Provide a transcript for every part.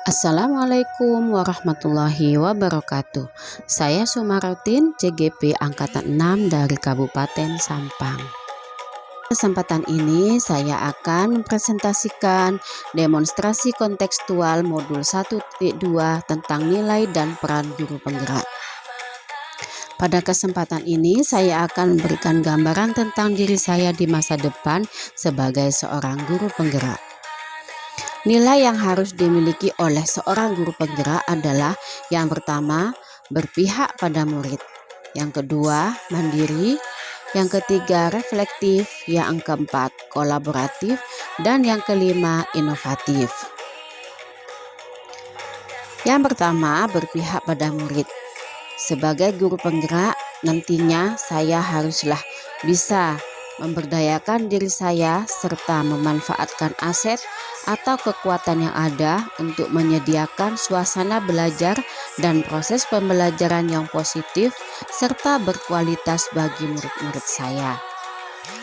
Assalamualaikum warahmatullahi wabarakatuh. Saya Sumarotin, CGP Angkatan 6 dari Kabupaten Sampang. Kesempatan ini saya akan mempresentasikan demonstrasi kontekstual modul 1.2 tentang nilai dan peran guru penggerak. Pada kesempatan ini saya akan memberikan gambaran tentang diri saya di masa depan sebagai seorang guru penggerak. Nilai yang harus dimiliki oleh seorang guru penggerak adalah yang pertama, berpihak pada murid. Yang kedua, mandiri. Yang ketiga, reflektif. Yang keempat, kolaboratif. Dan yang kelima, inovatif. Yang pertama, berpihak pada murid. Sebagai guru penggerak, nantinya saya haruslah bisa memberdayakan diri saya serta memanfaatkan aset atau kekuatan yang ada untuk menyediakan suasana belajar dan proses pembelajaran yang positif serta berkualitas bagi murid-murid saya.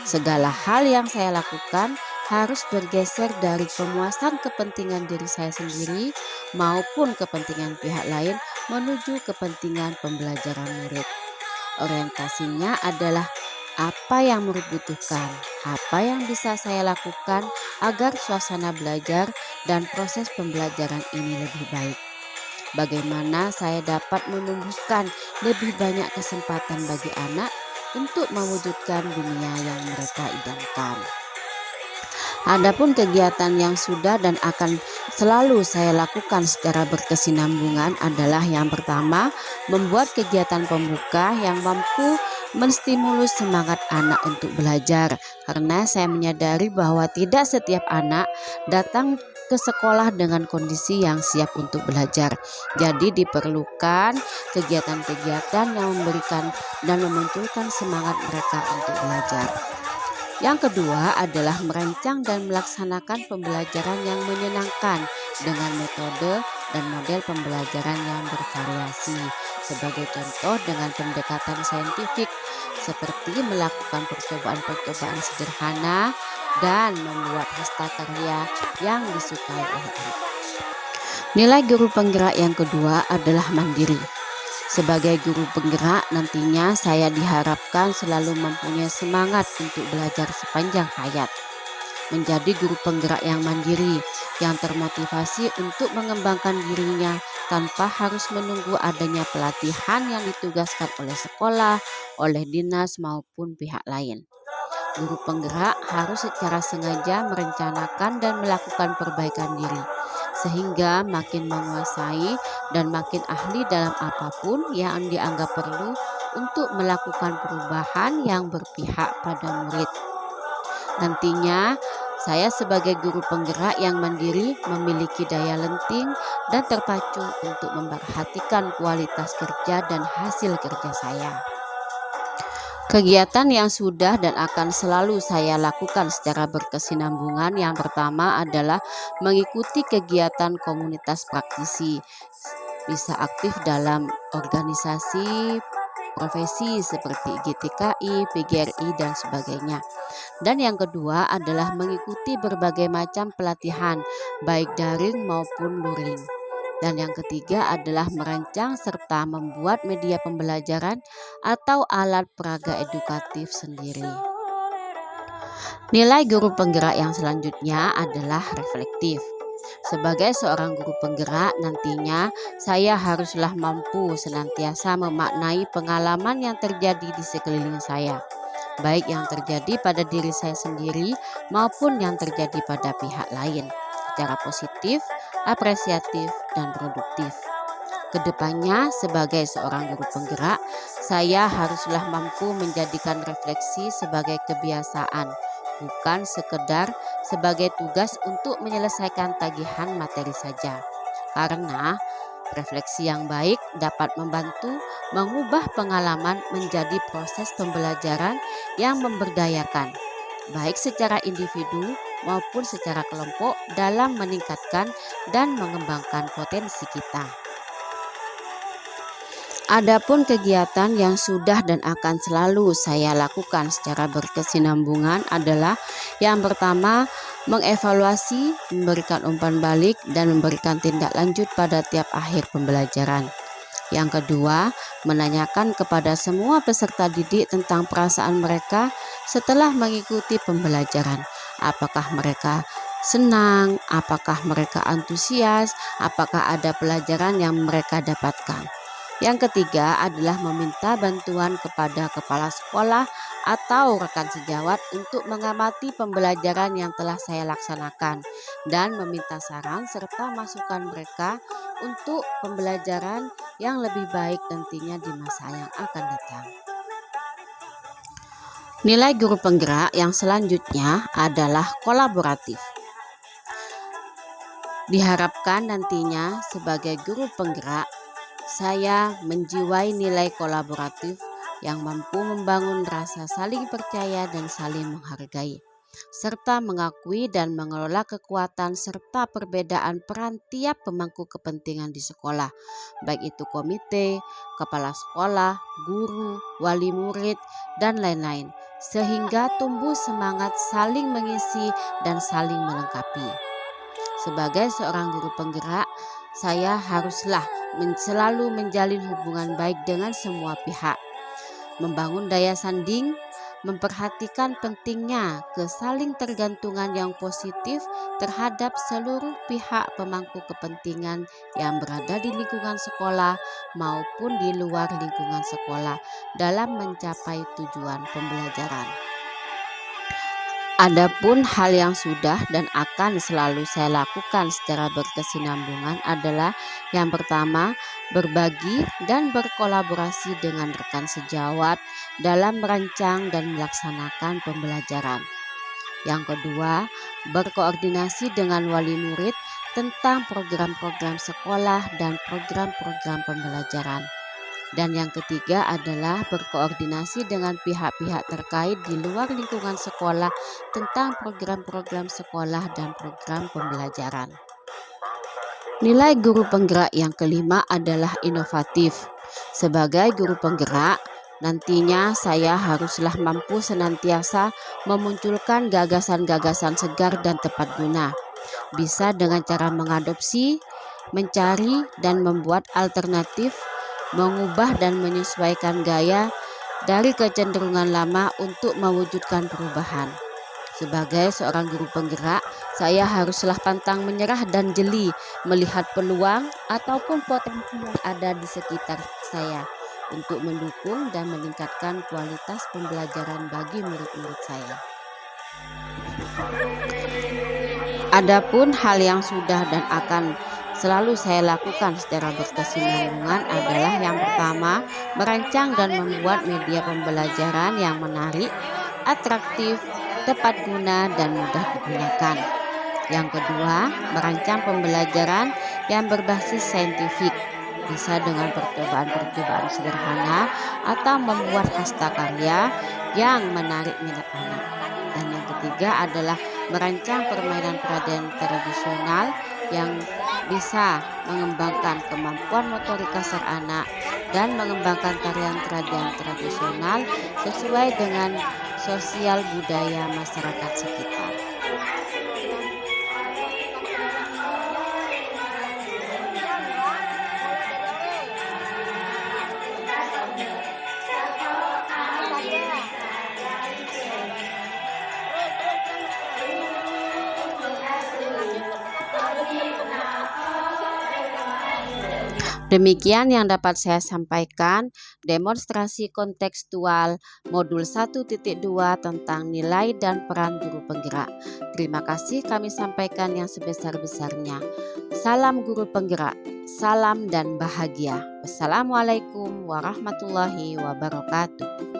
Segala hal yang saya lakukan harus bergeser dari pemuasan kepentingan diri saya sendiri maupun kepentingan pihak lain menuju kepentingan pembelajaran murid. Orientasinya adalah apa yang murid butuhkan, apa yang bisa saya lakukan agar suasana belajar dan proses pembelajaran ini lebih baik. Bagaimana saya dapat menumbuhkan lebih banyak kesempatan bagi anak untuk mewujudkan dunia yang mereka idamkan. Adapun kegiatan yang sudah dan akan selalu saya lakukan secara berkesinambungan adalah yang pertama, membuat kegiatan pembuka yang mampu menstimulus semangat anak untuk belajar, karena saya menyadari bahwa tidak setiap anak datang ke sekolah dengan kondisi yang siap untuk belajar. Jadi diperlukan kegiatan-kegiatan yang memberikan dan memunculkan semangat mereka untuk belajar. Yang kedua adalah merancang dan melaksanakan pembelajaran yang menyenangkan dengan metode dan model pembelajaran yang bervariasi. Sebagai contoh dengan pendekatan saintifik seperti melakukan percobaan-percobaan sederhana dan membuat hastakarya yang disukai oleh anak. Nilai guru penggerak yang kedua adalah mandiri. Sebagai guru penggerak, nantinya saya diharapkan selalu mempunyai semangat untuk belajar sepanjang hayat. Menjadi guru penggerak yang mandiri, yang termotivasi untuk mengembangkan dirinya tanpa harus menunggu adanya pelatihan yang ditugaskan oleh sekolah, oleh dinas maupun pihak lain. Guru penggerak harus secara sengaja merencanakan dan melakukan perbaikan diri, sehingga makin menguasai dan makin ahli dalam apapun yang dianggap perlu untuk melakukan perubahan yang berpihak pada murid. Nantinya, saya sebagai guru penggerak yang mandiri memiliki daya lenting dan terpacu untuk memperhatikan kualitas kerja dan hasil kerja saya. Kegiatan yang sudah dan akan selalu saya lakukan secara berkesinambungan yang pertama adalah mengikuti kegiatan komunitas praktisi. Bisa aktif dalam organisasi profesi seperti GTKI, PGRI, dan sebagainya. Dan yang kedua adalah mengikuti berbagai macam pelatihan, baik daring maupun luring. Dan yang ketiga adalah merancang serta membuat media pembelajaran atau alat peraga edukatif sendiri. Nilai guru penggerak yang selanjutnya adalah reflektif. Sebagai seorang guru penggerak, nantinya saya haruslah mampu senantiasa memaknai pengalaman yang terjadi di sekeliling saya, baik yang terjadi pada diri saya sendiri maupun yang terjadi pada pihak lain, secara positif, apresiatif, dan produktif. Kedepannya, sebagai seorang guru penggerak, saya haruslah mampu menjadikan refleksi sebagai kebiasaan, bukan sekedar sebagai tugas untuk menyelesaikan tagihan materi saja. Karena refleksi yang baik dapat membantu mengubah pengalaman menjadi proses pembelajaran yang memberdayakan, baik secara individu maupun secara kelompok dalam meningkatkan dan mengembangkan potensi kita. Adapun kegiatan yang sudah dan akan selalu saya lakukan secara berkesinambungan adalah yang pertama, mengevaluasi, memberikan umpan balik, dan memberikan tindak lanjut pada tiap akhir pembelajaran. Yang kedua, menanyakan kepada semua peserta didik tentang perasaan mereka setelah mengikuti pembelajaran. Apakah mereka senang, apakah mereka antusias, apakah ada pelajaran yang mereka dapatkan. Yang ketiga adalah meminta bantuan kepada kepala sekolah atau rekan sejawat untuk mengamati pembelajaran yang telah saya laksanakan dan meminta saran serta masukan mereka untuk pembelajaran yang lebih baik nantinya di masa yang akan datang. Nilai guru penggerak yang selanjutnya adalah kolaboratif. Diharapkan nantinya sebagai guru penggerak, saya menjiwai nilai kolaboratif yang mampu membangun rasa saling percaya dan saling menghargai, serta mengakui dan mengelola kekuatan serta perbedaan peran tiap pemangku kepentingan di sekolah, baik itu komite, kepala sekolah, guru, wali murid, dan lain-lain, sehingga tumbuh semangat saling mengisi dan saling melengkapi. Sebagai seorang guru penggerak, saya haruslah selalu menjalin hubungan baik dengan semua pihak, membangun daya sanding, memperhatikan pentingnya kesaling tergantungan yang positif terhadap seluruh pihak pemangku kepentingan yang berada di lingkungan sekolah maupun di luar lingkungan sekolah dalam mencapai tujuan pembelajaran. Adapun hal yang sudah dan akan selalu saya lakukan secara berkesinambungan adalah yang pertama, berbagi dan berkolaborasi dengan rekan sejawat dalam merancang dan melaksanakan pembelajaran. Yang kedua, berkoordinasi dengan wali murid tentang program-program sekolah dan program-program pembelajaran. Dan yang ketiga adalah berkoordinasi dengan pihak-pihak terkait di luar lingkungan sekolah tentang program-program sekolah dan program pembelajaran. Nilai guru penggerak yang kelima adalah inovatif. Sebagai guru penggerak, nantinya saya haruslah mampu senantiasa memunculkan gagasan-gagasan segar dan tepat guna. Bisa dengan cara mengadopsi, mencari, dan membuat alternatif, mengubah dan menyesuaikan gaya dari kecenderungan lama untuk mewujudkan perubahan. Sebagai seorang guru penggerak, saya haruslah pantang menyerah dan jeli melihat peluang ataupun potensi yang ada di sekitar saya untuk mendukung dan meningkatkan kualitas pembelajaran bagi murid-murid saya. Adapun hal yang sudah dan akan selalu saya lakukan secara berkesinambungan adalah yang pertama, merancang dan membuat media pembelajaran yang menarik, atraktif, tepat guna, dan mudah digunakan. Yang kedua, merancang pembelajaran yang berbasis saintifik, bisa dengan percobaan-percobaan sederhana atau membuat hastakarya yang menarik minat anak. Dan yang ketiga adalah merancang permainan-permainan tradisional yang bisa mengembangkan kemampuan motorik kasar anak dan mengembangkan tarian-tarian tradisional sesuai dengan sosial budaya masyarakat sekitar. Demikian yang dapat saya sampaikan demonstrasi kontekstual modul 1.2 tentang nilai dan peran guru penggerak. Terima kasih kami sampaikan yang sebesar-besarnya. Salam guru penggerak, salam dan bahagia. Wassalamualaikum warahmatullahi wabarakatuh.